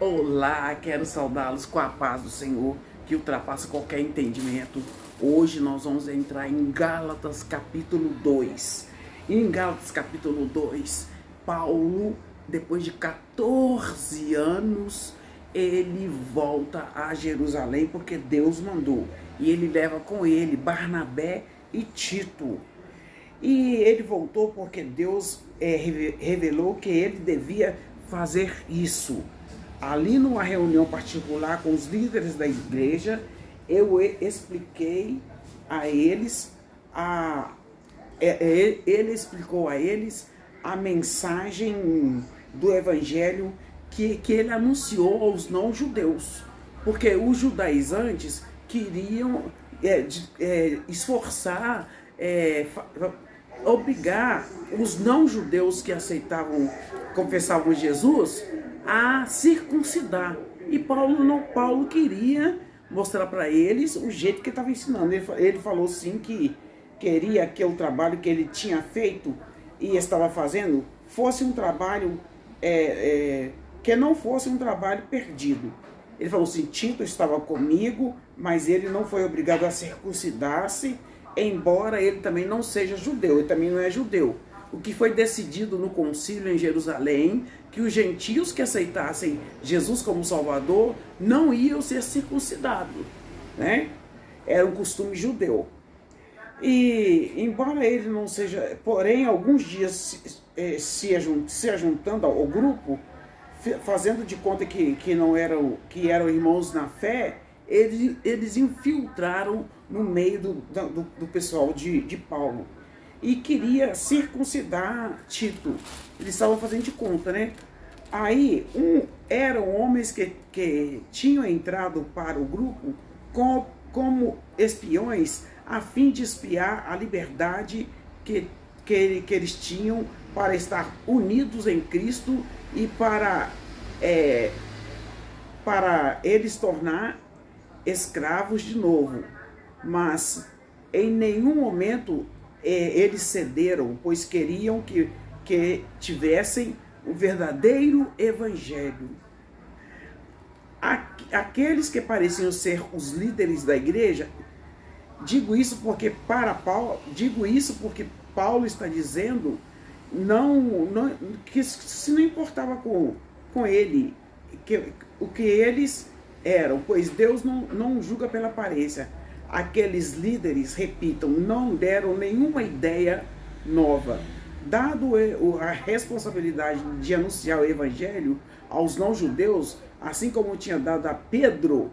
Olá, quero saudá-los com a paz do Senhor, que ultrapassa qualquer entendimento. Hoje nós vamos entrar em Gálatas capítulo 2. Em Gálatas capítulo 2, Paulo, depois de 14 anos, ele volta a Jerusalém porque Deus mandou. E ele leva com ele Barnabé e Tito. E ele voltou porque Deus revelou que ele devia fazer isso. Ali numa reunião particular com os líderes da igreja, eu expliquei a eles, ele explicou a eles a mensagem do evangelho que ele anunciou aos não-judeus. Porque os judaizantes queriam esforçar, obrigar os não-judeus que aceitavam, confessavam Jesus, a circuncidar. E Paulo queria mostrar para eles o jeito que estava ensinando. Ele falou sim que queria que o trabalho que ele tinha feito e estava fazendo fosse um trabalho que não fosse um trabalho perdido. Ele falou assim: Tito estava comigo, mas ele não foi obrigado a circuncidar-se, embora ele também não seja judeu, ele também não é judeu. O que foi decidido no concílio em Jerusalém, que os gentios que aceitassem Jesus como Salvador não iam ser circuncidados, né? Era um costume judeu. E, embora ele não seja, porém, alguns dias se ajuntando ao grupo, fazendo de conta que não eram, que eram irmãos na fé, eles infiltraram no meio do pessoal de Paulo. E queria circuncidar Tito. Eles estavam fazendo de conta, né? Aí eram homens que tinham entrado para o grupo como espiões, a fim de espiar a liberdade que eles tinham para estar unidos em Cristo e para eles tornar escravos de novo. Mas em nenhum momento eles cederam, pois queriam que tivessem o verdadeiro evangelho. Aqueles que pareciam ser os líderes da igreja, digo isso porque Paulo está dizendo que se não importava com ele, o que eles eram, pois Deus não julga pela aparência. Aqueles líderes, repitam, não deram nenhuma ideia nova. Dado a responsabilidade de anunciar o evangelho aos não-judeus, assim como tinha dado a Pedro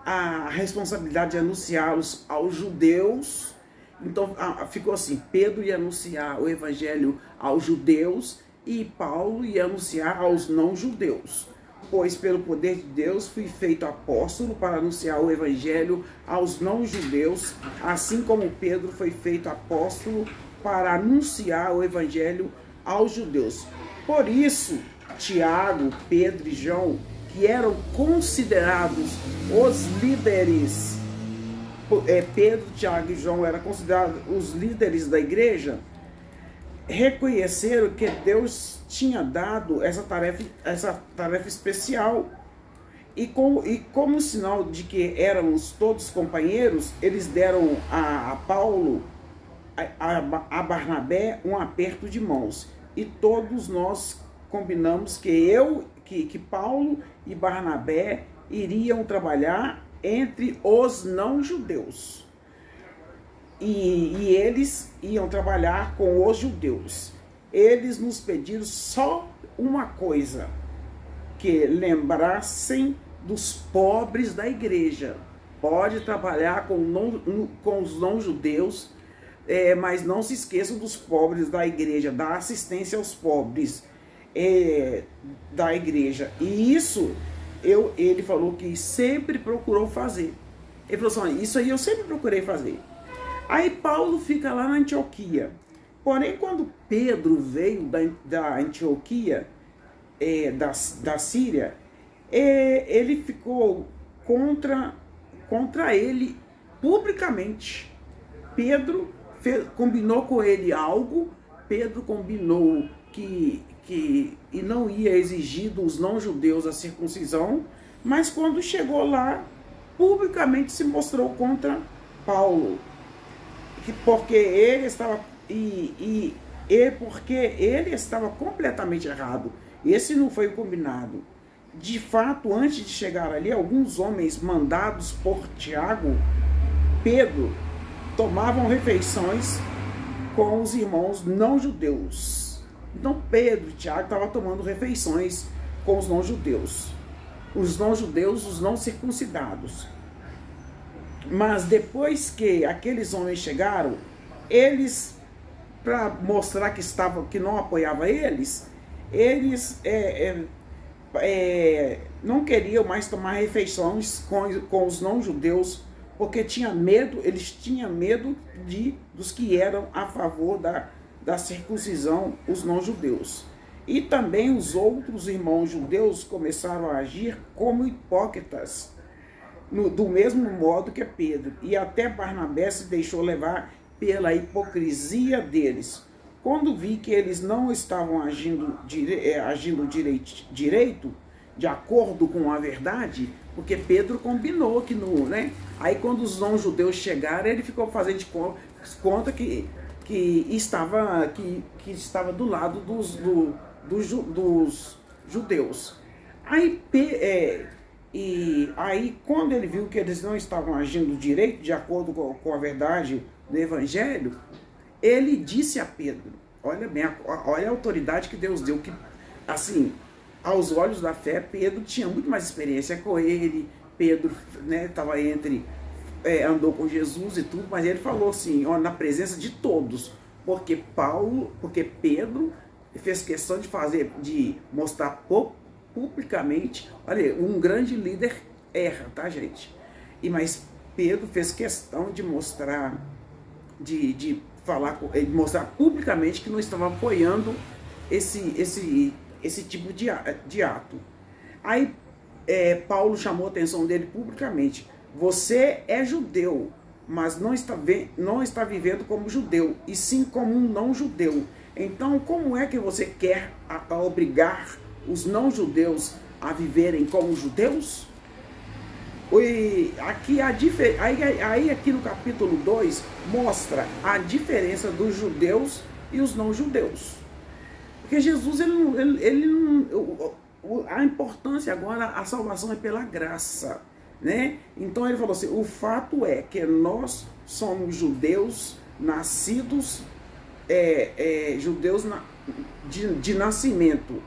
a responsabilidade de anunciá-los aos judeus, então ficou assim: Pedro ia anunciar o evangelho aos judeus e Paulo ia anunciar aos não-judeus. Pois pelo poder de Deus fui feito apóstolo para anunciar o evangelho aos não-judeus, assim como Pedro foi feito apóstolo para anunciar o evangelho aos judeus. Por isso, Tiago, Pedro e João, que eram considerados os líderes, Pedro, Tiago e João eram considerados os líderes da igreja, reconheceram que Deus tinha dado essa tarefa especial e como sinal de que éramos todos companheiros, eles deram a Paulo, a Barnabé, um aperto de mãos, e todos nós combinamos que Paulo e Barnabé iriam trabalhar entre os não-judeus. E eles iam trabalhar com os judeus. Eles nos pediram só uma coisa: que lembrassem dos pobres da igreja. Pode trabalhar com os não-judeus, mas não se esqueçam dos pobres da igreja, da assistência aos pobres da igreja. E isso ele falou que sempre procurou fazer. Ele falou assim: isso aí eu sempre procurei fazer. Aí Paulo fica lá na Antioquia. Porém, quando Pedro veio da Antioquia, da Síria, ele ficou contra ele publicamente. Pedro combinou com ele algo. Pedro combinou que e não ia exigir dos não-judeus a circuncisão, mas quando chegou lá, publicamente se mostrou contra Paulo, porque ele estava porque ele estava completamente errado. Esse não foi o combinado. De fato, antes de chegar ali, alguns homens mandados por Tiago, Pedro, tomavam refeições com os irmãos não-judeus. Então Pedro e Tiago estavam tomando refeições com os não-judeus. Os não-judeus, os não-circuncidados. Mas depois que aqueles homens chegaram, eles, para mostrar que não apoiava eles não queriam mais tomar refeições com os não-judeus, porque eles tinham medo dos que eram a favor da circuncisão, os não-judeus. E também os outros irmãos judeus começaram a agir como hipócritas, do mesmo modo que Pedro. E até Barnabé se deixou levar pela hipocrisia deles. Quando vi que eles não estavam agindo direito, de acordo com a verdade, porque Pedro combinou que aí quando os não-judeus chegaram, ele ficou fazendo de conta que estava do lado dos judeus. Aí quando ele viu que eles não estavam agindo direito, de acordo com a verdade do Evangelho, ele disse a Pedro, olha bem, olha a autoridade que Deus deu, que assim, aos olhos da fé, Pedro tinha muito mais experiência com ele. Pedro estava andou com Jesus e tudo, mas ele falou assim, ó, na presença de todos, porque Pedro fez questão de mostrar publicamente, olha, um grande líder erra, tá, gente? Mas Pedro fez questão de mostrar, de mostrar publicamente que não estava apoiando esse tipo de ato. Aí Paulo chamou a atenção dele publicamente. Você é judeu, mas não está vivendo como judeu, e sim como um não-judeu. Então, como é que você quer obrigar os não-judeus a viverem como judeus? Aqui no capítulo 2 mostra a diferença dos judeus e os não-judeus. Porque Jesus, a importância agora, a salvação é pela graça, né? Então ele falou assim, o fato é que nós somos judeus nascidos, judeus de nascimento,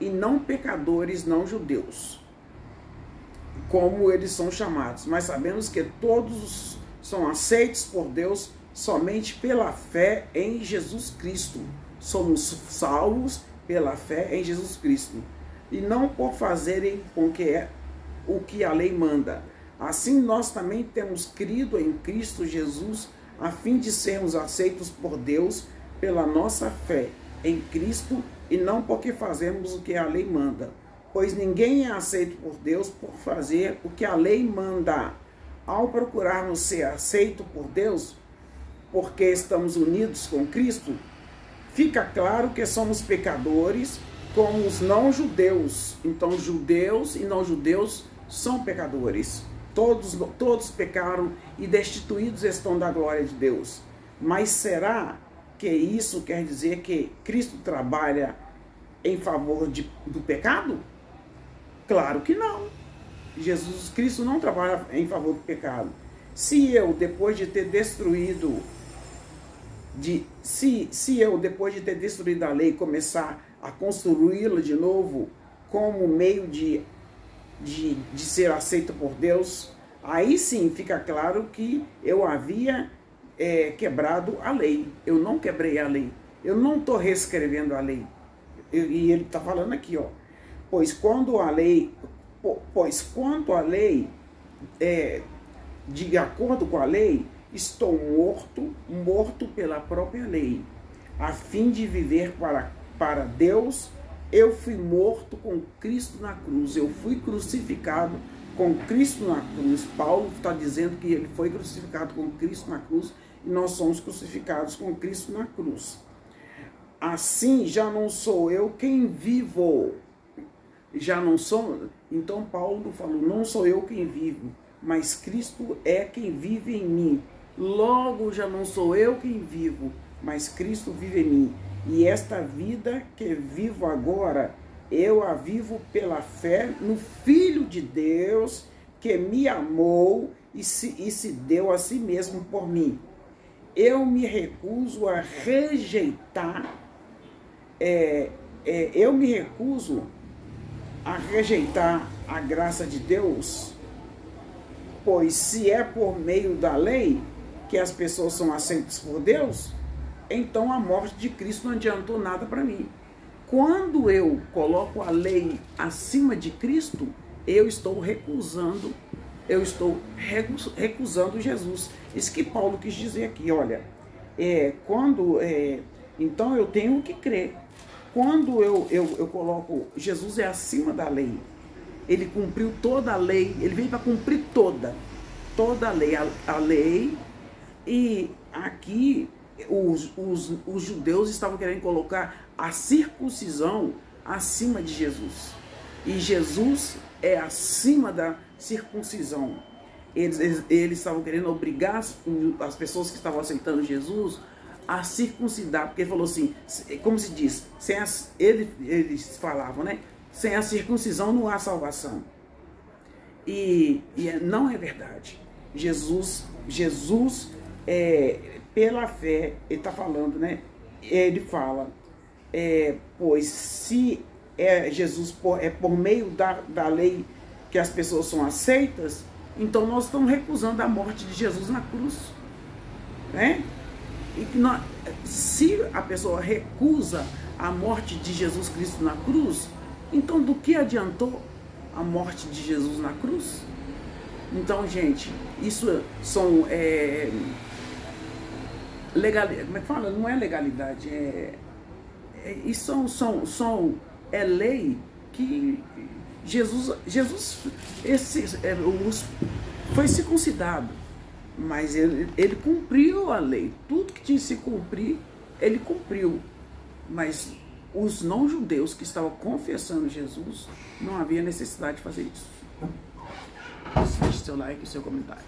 e não pecadores não judeus, como eles são chamados. Mas sabemos que todos são aceitos por Deus somente pela fé em Jesus Cristo. Somos salvos pela fé em Jesus Cristo, e não por fazerem o que a lei manda. Assim nós também temos crido em Cristo Jesus, a fim de sermos aceitos por Deus pela nossa fé em Cristo, e não porque fazemos o que a lei manda. Pois ninguém é aceito por Deus por fazer o que a lei manda. Ao procurarmos ser aceito por Deus, porque estamos unidos com Cristo, fica claro que somos pecadores como os não-judeus. Então, judeus e não-judeus são pecadores. Todos pecaram e destituídos estão da glória de Deus. Mas será que isso quer dizer que Cristo trabalha em favor do pecado? Claro que não. Jesus Cristo não trabalha em favor do pecado. Se eu, depois de ter destruído a lei, começar a construí-la de novo como meio de ser aceito por Deus, aí sim fica claro que eu havia quebrado a lei. Eu não quebrei a lei. Eu não estou reescrevendo a lei. E ele está falando aqui, ó. Pois quanto à lei, de acordo com a lei, estou morto pela própria lei, a fim de viver para Deus. Eu fui morto com Cristo na cruz, eu fui crucificado com Cristo na cruz. Paulo está dizendo que ele foi crucificado com Cristo na cruz, e nós somos crucificados com Cristo na cruz. assim já não sou eu quem vivo. Já não sou. Então Paulo falou: não sou eu quem vivo, mas Cristo é quem vive em mim. Logo já não sou eu quem vivo, mas Cristo vive em mim. E esta vida que vivo agora, eu a vivo pela fé no Filho de Deus, que me amou e se deu a si mesmo por mim. Eu me recuso a rejeitar, eu me recuso a rejeitar a graça de Deus, pois se é por meio da lei que as pessoas são aceitas por Deus, então a morte de Cristo não adiantou nada para mim. Quando eu coloco a lei acima de Cristo, eu estou recusando Jesus. Isso que Paulo quis dizer aqui, olha, então eu tenho que crer. Quando eu coloco, Jesus é acima da lei, ele cumpriu toda a lei, ele veio para cumprir toda a lei, a lei, e aqui os judeus estavam querendo colocar a circuncisão acima de Jesus, e Jesus é acima da circuncisão. Eles estavam querendo obrigar as pessoas que estavam aceitando Jesus a circuncidar, porque ele falou assim, como se diz, eles falavam, né? Sem a circuncisão não há salvação. E não é verdade. Jesus pela fé, ele está falando, né? Ele fala, pois se Jesus por meio da lei que as pessoas são aceitas, então nós estamos recusando a morte de Jesus na cruz, né? E se a pessoa recusa a morte de Jesus Cristo na cruz, então do que adiantou a morte de Jesus na cruz? Então, gente, isso são legalidade, como é que fala? Não é legalidade, isso é lei que Jesus foi circuncidado, mas ele cumpriu a lei. Tudo que tinha que se cumprir, ele cumpriu. Mas os não-judeus que estavam confessando Jesus, não havia necessidade de fazer isso. Deixe seu like e seu comentário.